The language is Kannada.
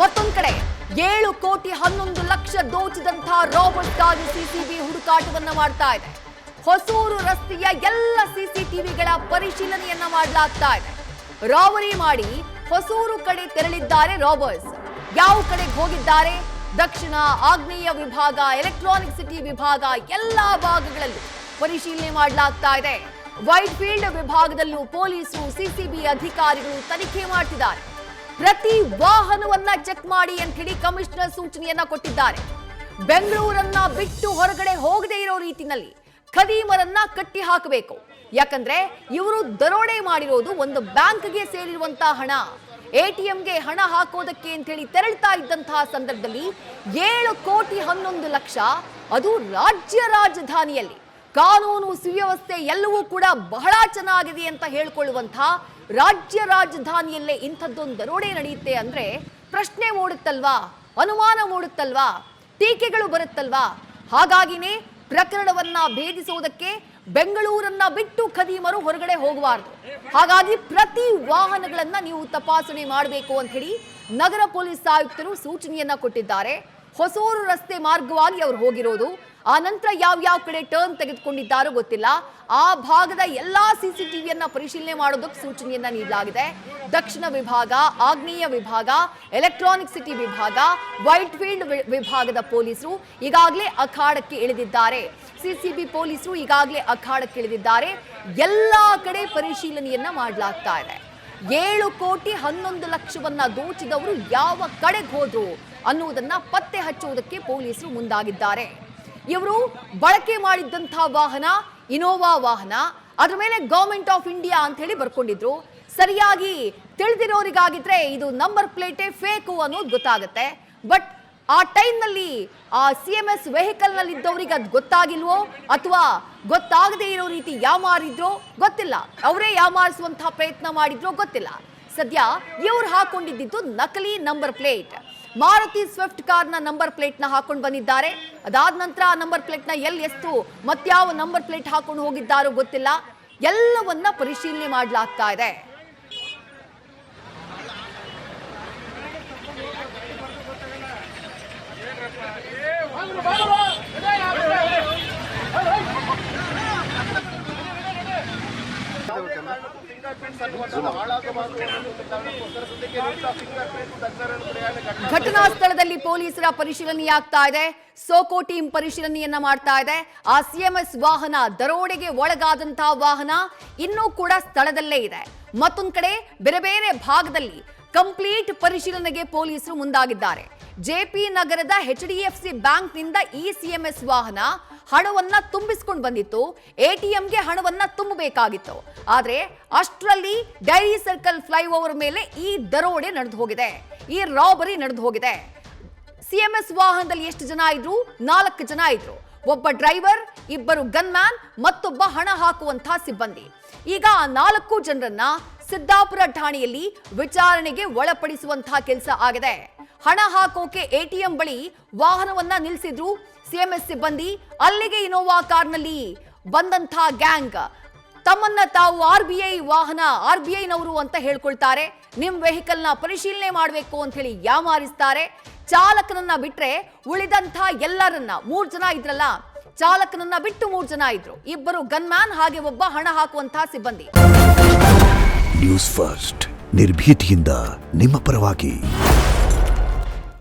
ಮತ್ತೊಂದು ಕಡೆ 7 ಕೋಟಿ 11 ಲಕ್ಷ ದೋಚಿದಂತಹ ರಾಬರ್ಟ್ಗಾಗಿ ಸಿಸಿಬಿ ಹುಡುಕಾಟವನ್ನ ಮಾಡ್ತಾ ಇದೆ. ಹೊಸೂರು ರಸ್ತೆಯ ಎಲ್ಲ ಸಿಸಿಟಿವಿಗಳ ಪರಿಶೀಲನೆಯನ್ನ ಮಾಡಲಾಗ್ತಾ ಇದೆ. ರಾಬರಿ ಮಾಡಿ ಹೊಸೂರು ಕಡೆ ತೆರಳಿದ್ದಾರೆ ರಾಬರ್ಸ್. ಯಾವ ಕಡೆಗೆ ಹೋಗಿದ್ದಾರೆ? ದಕ್ಷಿಣ, ಆಗ್ನೇಯ ವಿಭಾಗ, ಎಲೆಕ್ಟ್ರಾನಿಕ್ ಸಿಟಿ ವಿಭಾಗ ಎಲ್ಲಾ ಭಾಗಗಳಲ್ಲೂ ಪರಿಶೀಲನೆ ಮಾಡಲಾಗ್ತಾ ಇದೆ. ವೈಟ್ ಫೀಲ್ಡ್ ವಿಭಾಗದಲ್ಲೂ ಪೊಲೀಸರು, ಸಿಸಿಬಿ ಅಧಿಕಾರಿಗಳು ತನಿಖೆ ಮಾಡ್ತಿದ್ದಾರೆ. ಪ್ರತಿ ವಾಹನವನ್ನ ಚೆಕ್ ಮಾಡಿ ಅಂತ ಹೇಳಿ ಕಮಿಷನರ್ ಸೂಚನೆಯನ್ನ ಕೊಟ್ಟಿದ್ದಾರೆ. ಬೆಂಗಳೂರನ್ನ ಬಿಟ್ಟು ಹೊರಗಡೆ ಹೋಗದೇ ಇರೋ ರೀತಿಯಲ್ಲಿ ಖದೀಮರನ್ನ ಕಟ್ಟಿ ಹಾಕಬೇಕು. ಯಾಕಂದ್ರೆ ಇವರು ದರೋಡೆ ಮಾಡಿರೋದು ಒಂದು ಬ್ಯಾಂಕ್ಗೆ ಸೇರಿರುವಂತಹ ಹಣ. ಎಟಿಎಂಗೆ ಹಣ ಹಾಕೋದಕ್ಕೆ ಅಂತ ಹೇಳಿ ತೆರಳ್ತಾ ಇದ್ದಂತಹ ಸಂದರ್ಭದಲ್ಲಿ 7 ಕೋಟಿ 11 ಲಕ್ಷ, ಅದು ರಾಜ್ಯ ರಾಜಧಾನಿಯಲ್ಲಿ ಕಾನೂನು ಸುವ್ಯವಸ್ಥೆ ಎಲ್ಲವೂ ಕೂಡ ಬಹಳ ಚೆನ್ನಾಗಿದೆ ಅಂತ ಹೇಳ್ಕೊಳ್ಳುವಂತಹ ರಾಜ್ಯ ರಾಜಧಾನಿಯಲ್ಲೇ ಇಂಥದ್ದೊಂದು ದರೋಡೆ ನಡೆಯುತ್ತೆ ಅಂದ್ರೆ ಪ್ರಶ್ನೆ ಮೂಡುತ್ತಲ್ವಾ, ಅನುಮಾನ ಮೂಡುತ್ತಲ್ವಾ, ಟೀಕೆಗಳು ಬರುತ್ತಲ್ವಾ. ಹಾಗಾಗಿನೇ ಪ್ರಕರಣವನ್ನ ಭೇದಿಸುವುದಕ್ಕೆ ಬೆಂಗಳೂರನ್ನ ಬಿಟ್ಟು ಖದೀಮರು ಹೊರಗಡೆ ಹೋಗಬಾರದು. ಹಾಗಾಗಿ ಪ್ರತಿ ವಾಹನಗಳನ್ನ ನೀವು ತಪಾಸಣೆ ಮಾಡಬೇಕು ಅಂತ ಹೇಳಿ ನಗರ ಪೊಲೀಸ್ ಆಯುಕ್ತರು ಸೂಚನೆಯನ್ನ ಕೊಟ್ಟಿದ್ದಾರೆ. ಹೊಸೂರು ರಸ್ತೆ ಮಾರ್ಗವಾಗಿ ಅವರು ಹೋಗಿರೋದು. ಆ ನಂತರ ಯಾವ ಕಡೆ ಟರ್ನ್ ತೆಗೆದುಕೊಂಡಿದ್ದಾರೋ ಗೊತ್ತಿಲ್ಲ. ಆ ಭಾಗದ ಎಲ್ಲಾ ಸಿಸಿಟಿವಿಯನ್ನ ಪರಿಶೀಲನೆ ಮಾಡೋದಕ್ಕೆ ಸೂಚನೆಯನ್ನ ನೀಡಲಾಗಿದೆ. ದಕ್ಷಿಣ ವಿಭಾಗ, ಆಗ್ನೇಯ ವಿಭಾಗ, ಎಲೆಕ್ಟ್ರಾನಿಕ್ ಸಿಟಿ ವಿಭಾಗ, ವೈಟ್ ಫೀಲ್ಡ್ ವಿಭಾಗದ ಪೊಲೀಸರು ಈಗಾಗಲೇ ಅಖಾಡಕ್ಕೆ ಇಳಿದಿದ್ದಾರೆ. ಸಿಸಿಬಿ ಪೊಲೀಸರು ಈಗಾಗಲೇ ಅಖಾಡಕ್ಕೆ ಇಳಿದಿದ್ದಾರೆ. ಎಲ್ಲಾ ಕಡೆ ಪರಿಶೀಲನೆಯನ್ನ ಮಾಡಲಾಗ್ತಾ ಇದೆ. 7 ಕೋಟಿ 11 ಲಕ್ಷವನ್ನ ದೋಚಿದವರು ಯಾವ ಕಡೆಗೆ ಹೋದ್ರು ಅನ್ನುವುದನ್ನ ಪತ್ತೆ ಹಚ್ಚುವುದಕ್ಕೆ ಪೊಲೀಸರು ಮುಂದಾಗಿದ್ದಾರೆ. ಇವರು ಬಳಕೆ ಮಾಡಿದ್ದಂತಹ ವಾಹನ ಇನೋವಾ ವಾಹನ, ಅದ್ರ ಮೇಲೆ ಗವರ್ಮೆಂಟ್ ಆಫ್ ಇಂಡಿಯಾ ಅಂತ ಹೇಳಿ ಬರ್ಕೊಂಡಿದ್ರು. ಸರಿಯಾಗಿ ತಿಳಿದಿರೋರಿಗಾಗಿದ್ರೆ ಇದು ನಂಬರ್ ಪ್ಲೇಟೇ ಫೇಕು ಅನ್ನೋದು ಗೊತ್ತಾಗುತ್ತೆ. ಬಟ್ ಆ ಟೈಮ್ನಲ್ಲಿ ಆ CMS ವೆಹಿಕಲ್ ನಲ್ಲಿ ಇದ್ದವರಿಗೆ ಅದು ಗೊತ್ತಾಗಿಲ್ವೋ ಅಥವಾ ಗೊತ್ತಾಗದೇ ಇರೋ ರೀತಿ ಯಾಮಾರಿದ್ರೋ ಗೊತ್ತಿಲ್ಲ. ಅವರೇ ಯಾಮಾರಿಸುವಂತಹ ಪ್ರಯತ್ನ ಮಾಡಿದ್ರೋ ಗೊತ್ತಿಲ್ಲ. ಸದ್ಯ ಇವ್ರು ಹಾಕೊಂಡಿದ್ದು ನಕಲಿ ನಂಬರ್ ಪ್ಲೇಟ್. ಮಾರುತಿ ಸ್ವಿಫ್ಟ್ ಕಾರ್ನ ನಂಬರ್ ಪ್ಲೇಟ್ ನ ಹಾಕೊಂಡು ಬಂದಿದ್ದಾರೆ. ಅದಾದ ನಂತರ ಆ ನಂಬರ್ ಪ್ಲೇಟ್ ನ ಎಷ್ಟು ಮತ್ಯಾವ ನಂಬರ್ ಪ್ಲೇಟ್ ಹಾಕೊಂಡು ಹೋಗಿದ್ದಾರೋ ಗೊತ್ತಿಲ್ಲ. ಎಲ್ಲವನ್ನ ಪರಿಶೀಲನೆ ಮಾಡಲಾಗ್ತಾ ಇದೆ. ಘಟನಾ ಸ್ಥಳದಲ್ಲಿ ಪೊಲೀಸರ ಪರಿಶೀಲನೆಯಾಗ್ತಾ ಇದೆ. ಸೋಕೋ ಟೀಮ್ ಪರಿಶೀಲನೆಯನ್ನ ಮಾಡ್ತಾ ಇದೆ. ಆ CMS ವಾಹನ, ದರೋಡೆಗೆ ಒಳಗಾದಂತಹ ವಾಹನ ಇನ್ನೂ ಕೂಡ ಸ್ಥಳದಲ್ಲೇ ಇದೆ. ಮತ್ತೊಂದು ಕಡೆ ಬೇರೆ ಬೇರೆ ಭಾಗದಲ್ಲಿ ಕಂಪ್ಲೀಟ್ ಪರಿಶೀಲನೆಗೆ ಪೊಲೀಸರು ಮುಂದಾಗಿದ್ದಾರೆ. JP ನಗರದ HDFC ಬ್ಯಾಂಕ್ನಿಂದ ಈ CMS ವಾಹನ ಹಣವನ್ನ ತುಂಬಿಸಿಕೊಂಡು ಬಂದಿತ್ತು. ATMಗೆ ಹಣವನ್ನ ತುಂಬಬೇಕಾಗಿತ್ತು. ಆದ್ರೆ ಅಷ್ಟರಲ್ಲಿ ಡೈರಿ ಸರ್ಕಲ್ ಫ್ಲೈಓವರ್ ಮೇಲೆ ಈ ದರೋಡೆ ನಡೆದು ಹೋಗಿದೆ, ಈ ರಾಬರಿ ನಡೆದು ಹೋಗಿದೆ. CMS ವಾಹನದಲ್ಲಿ ಎಷ್ಟು ಜನ ಇದ್ರು? 4 ಜನ ಇದ್ರು. ಒಬ್ಬ ಡ್ರೈವರ್, 2 ಗನ್ ಮ್ಯಾನ್, ಮತ್ತೊಬ್ಬ ಹಣ ಹಾಕುವಂತಹ ಸಿಬ್ಬಂದಿ. ಈಗ 4 ಜನರನ್ನ ಸಿದ್ದಾಪುರ ಠಾಣೆಯಲ್ಲಿ ವಿಚಾರಣೆಗೆ ಒಳಪಡಿಸುವಂತಹ ಕೆಲಸ ಆಗಿದೆ. ಹಣ ಹಾಕೋಕೆ ATM ಬಳಿ ವಾಹನವನ್ನ ನಿಲ್ಲಿಸಿದ್ರು CMS ಸಿಬ್ಬಂದಿ. ಅಲ್ಲಿಗೆ ಇನೋವಾ ಕಾರ್ನಲ್ಲಿ ಬಂದಂತಹ ಗ್ಯಾಂಗ್ ತಮ್ಮನ್ನ ತಾವು RBI ವಾಹನ, RBI ನವರು ಅಂತ ಹೇಳ್ಕೊಳ್ತಾರೆ. ನಿಮ್ ವೆಹಿಕಲ್ ನ ಪರಿಶೀಲನೆ ಮಾಡಬೇಕು ಅಂತ ಹೇಳಿ ಯಾಮಾರಿಸ್ತಾರೆ. ಚಾಲಕನನ್ನ ಬಿಟ್ರೆ ಉಳಿದಂತಹ ಎಲ್ಲರನ್ನ, 3 ಜನ ಇದ್ರಲ್ಲ, ಚಾಲಕನನ್ನ ಬಿಟ್ಟು 3 ಜನ ಇದ್ರು. 2 ಗನ್ ಮ್ಯಾನ್ ಹಾಗೆ ಒಬ್ಬ ಹಣ ಹಾಕುವಂತಹ ಸಿಬ್ಬಂದಿ. ನ್ಯೂಸ್ ಫಸ್ಟ್, ನಿರ್ಭೀತಿಯಿಂದ ನಿಮ್ಮ ಪರವಾಗಿ.